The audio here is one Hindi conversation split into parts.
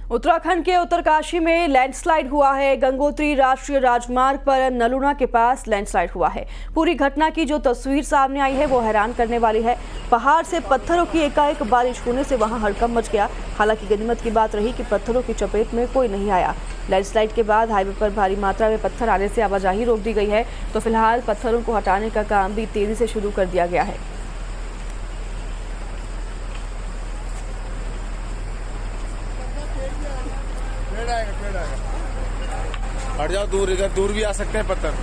उत्तराखंड के उत्तरकाशी में लैंडस्लाइड हुआ है। गंगोत्री राष्ट्रीय राजमार्ग पर नलूना के पास लैंडस्लाइड हुआ है। पूरी घटना की जो तस्वीर सामने आई है वो हैरान करने वाली है। पहाड़ से पत्थरों की एकाएक बारिश होने से वहां हड़कंप मच गया। हालांकि गनीमत की बात रही कि पत्थरों की चपेट में कोई नहीं आया। लैंडस्लाइड के बाद हाईवे पर भारी मात्रा में पत्थर आने से आवाजाही रोक दी गई है, तो फिलहाल पत्थरों को हटाने का काम भी तेजी से शुरू कर दिया गया है। हट जाओ दूर, इधर दूर भी आ सकते हैं पत्थर।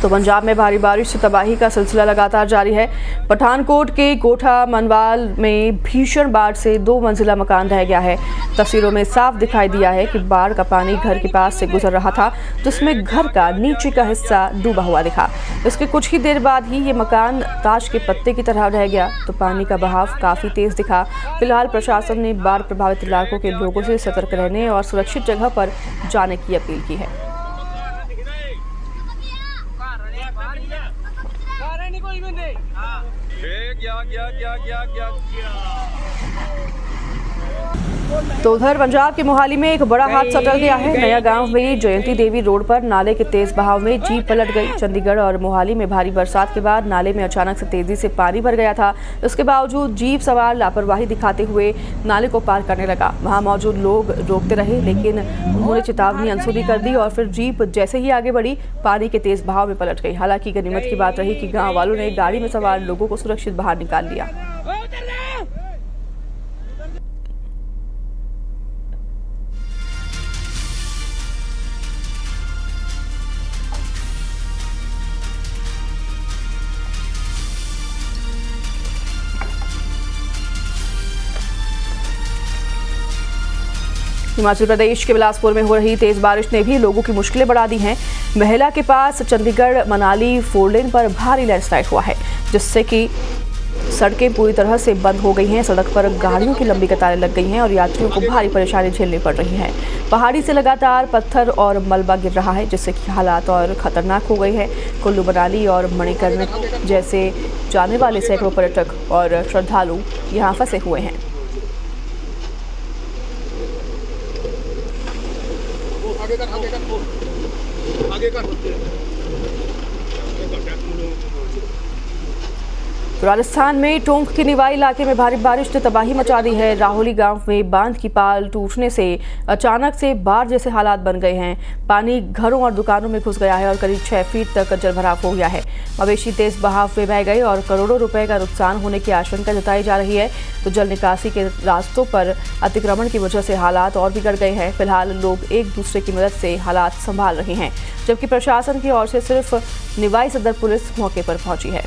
तो पंजाब में भारी बारिश से तबाही का सिलसिला लगातार जारी है। पठानकोट के कोठा मनवाल में भीषण बाढ़ से 2 मंजिला मकान ढह गया है। तस्वीरों में साफ दिखाई दिया है कि बाढ़ का पानी घर के पास से गुजर रहा था, जिसमें घर का नीचे का हिस्सा डूबा हुआ दिखा। इसके कुछ ही देर बाद ही ये मकान ताश के पत्ते की तरह रह गया, तो पानी का बहाव काफी तेज दिखा। फिलहाल प्रशासन ने बाढ़ प्रभावित इलाकों के लोगों से सतर्क रहने और सुरक्षित जगह पर जाने की अपील की है। तो उधर पंजाब के मोहाली में एक बड़ा हादसा टल गया है। नया गांव में जयंती देवी रोड पर नाले के तेज बहाव में जीप पलट गई। चंडीगढ़ और मोहाली में भारी बरसात के बाद नाले में अचानक से तेजी से पानी भर गया था। इसके बावजूद जीप सवार लापरवाही दिखाते हुए नाले को पार करने लगा। वहां मौजूद लोग रोकते रहे, लेकिन उन्होंने चेतावनी अनसुनी कर दी और फिर जीप जैसे ही आगे बढ़ी, पानी के तेज बहाव में पलट गई। हालांकि गनीमत की बात रही कि गाँव वालों ने गाड़ी में सवार लोगों को सुरक्षित बाहर निकाल लिया। हिमाचल प्रदेश के बिलासपुर में हो रही तेज बारिश ने भी लोगों की मुश्किलें बढ़ा दी हैं। महिला के पास चंडीगढ़ मनाली 4 लेन पर भारी लैंडस्लाइड हुआ है, जिससे कि सड़कें पूरी तरह से बंद हो गई हैं। सड़क पर गाड़ियों की लंबी कतारें लग गई हैं और यात्रियों को भारी परेशानी झेलनी पड़ रही है। पहाड़ी से लगातार पत्थर और मलबा गिर रहा है, जिससे कि हालात और खतरनाक हो गई है। कुल्लू मनाली और मणिकर्ण जैसे जाने वाले सैकड़ों पर्यटक और श्रद्धालु यहाँ फंसे हुए हैं। तो राजस्थान में टोंक के निवाई इलाके में भारी बारिश ने तबाही मचा दी है। राहोली गांव में बांध की पाल टूटने से अचानक से बाढ़ जैसे हालात बन गए हैं। पानी घरों और दुकानों में घुस गया है और करीब 6 फीट तक जलभराव हो गया है। मवेशी तेज बहाव में बह गए और करोड़ों रुपए का नुकसान होने की आशंका जताई जा रही है। तो जल निकासी के रास्तों पर अतिक्रमण की वजह से हालात और बिगड़ गए हैं। फिलहाल लोग एक दूसरे की मदद से हालात संभाल रहे हैं, जबकि प्रशासन की ओर से सिर्फ निवाई सदर पुलिस मौके पर पहुंची है।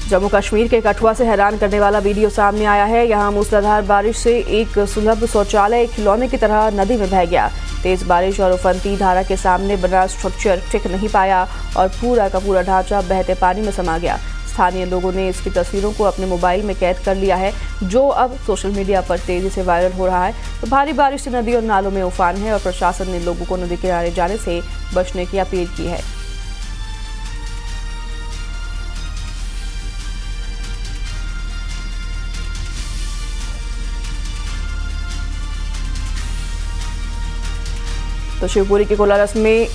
जम्मू कश्मीर के कठुआ से हैरान करने वाला वीडियो सामने आया है। यहां मूसलाधार बारिश से एक सुलभ शौचालय खिलौने की तरह नदी में बह गया। तेज बारिश और उफनती धारा के सामने बना स्ट्रक्चर टिक नहीं पाया और पूरा का पूरा ढांचा बहते पानी में समा गया। स्थानीय लोगों ने इसकी तस्वीरों को अपने मोबाइल में कैद कर लिया है, जो अब सोशल मीडिया पर तेजी से वायरल हो रहा है। तो भारी बारिश से नदी और नालों में उफान है और प्रशासन ने लोगों को नदी किनारे जाने से बचने की अपील की है। तो शिवपुरी के कोलारस में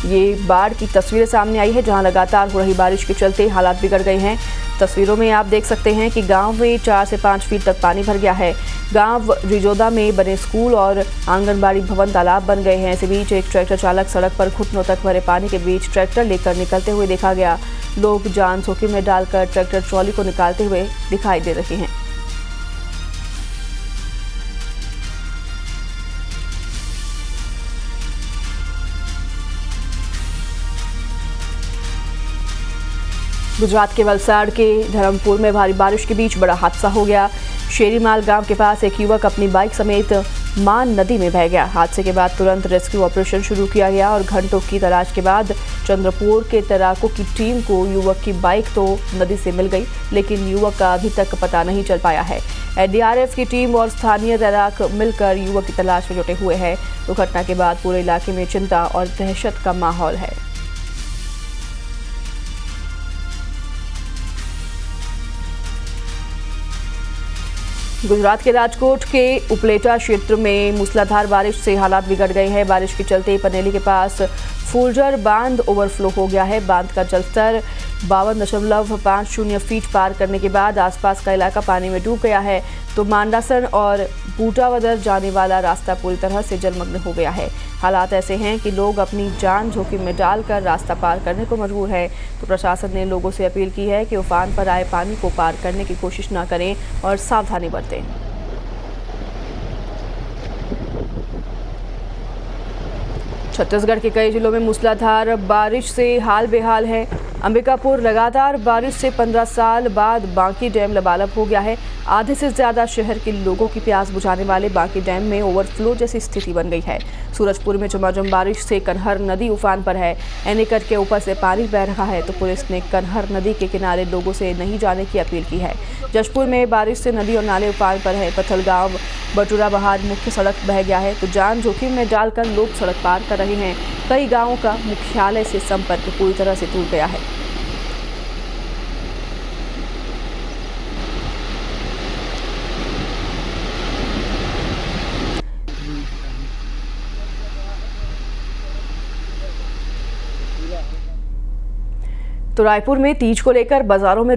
ये बाढ़ की तस्वीरें सामने आई है, जहां लगातार हो रही बारिश के चलते हालात बिगड़ गए हैं। तस्वीरों में आप देख सकते हैं कि गांव में 4 से 5 फीट तक पानी भर गया है। गांव रिजोदा में बने स्कूल और आंगनबाड़ी भवन तालाब बन गए हैं। इसी बीच एक ट्रैक्टर चालक सड़क पर घुटनों तक भरे पानी के बीच ट्रैक्टर लेकर निकलते हुए देखा गया। लोग जान जोखिम में डालकर ट्रैक्टर ट्रॉली को निकालते हुए दिखाई दे रहे हैं। गुजरात के वलसाड़ के धर्मपुर में भारी बारिश के बीच बड़ा हादसा हो गया। शेरीमाल गांव के पास एक युवक अपनी बाइक समेत मान नदी में बह गया। हादसे के बाद तुरंत रेस्क्यू ऑपरेशन शुरू किया गया और घंटों की तलाश के बाद चंद्रपुर के तैराकों की टीम को युवक की बाइक तो नदी से मिल गई, लेकिन युवक का अभी तक पता नहीं चल पाया है। एनडीआरएफ की टीम और स्थानीय तैराक मिलकर युवक की तलाश में जुटे हुए हैं। तो घटना के बाद पूरे इलाके में चिंता और दहशत का माहौल है। गुजरात के राजकोट के उपलेटा क्षेत्र में मूसलाधार बारिश से हालात बिगड़ गए हैं। बारिश के चलते पनेली के पास फूलझर बांध ओवरफ्लो हो गया है। बांध का जलस्तर 52.50 फीट पार करने के बाद आसपास का इलाका पानी में डूब गया है। तो मांडासन और बूटावदर जाने वाला रास्ता पूरी तरह से जलमग्न हो गया है। हालात ऐसे हैं कि लोग अपनी जान जोखिम में डालकर रास्ता पार करने को मजबूर है। तो प्रशासन ने लोगों से अपील की है कि उफान पर आए पानी को पार करने की कोशिश न करें और सावधानी बरतें। छत्तीसगढ़ के कई जिलों में मूसलाधार बारिश से हाल बेहाल है। अंबिकापुर लगातार बारिश से 15 साल बाद बांकी डैम लबालब हो गया है। आधे से ज्यादा शहर के लोगों की प्यास बुझाने वाले बांकी डैम में ओवरफ्लो जैसी स्थिति बन गई है। सूरजपुर में झमाझम बारिश से कनहर नदी उफान पर है। एनीकट के ऊपर से पानी बह रहा है। तो पुलिस ने कनहर नदी के किनारे लोगों से नहीं जाने की अपील की है। जशपुर में बारिश से नदी और नाले उफान पर है। पथलगांव बटुरा बहार मुख्य सड़क बह गया है। तो जान जोखिम में डालकर लोग सड़क पार कर रहे हैं। कई गांवों का मुख्यालय से संपर्क पूरी तरह से टूट गया है। तो रायपुर में तीज को लेकर बाजारों में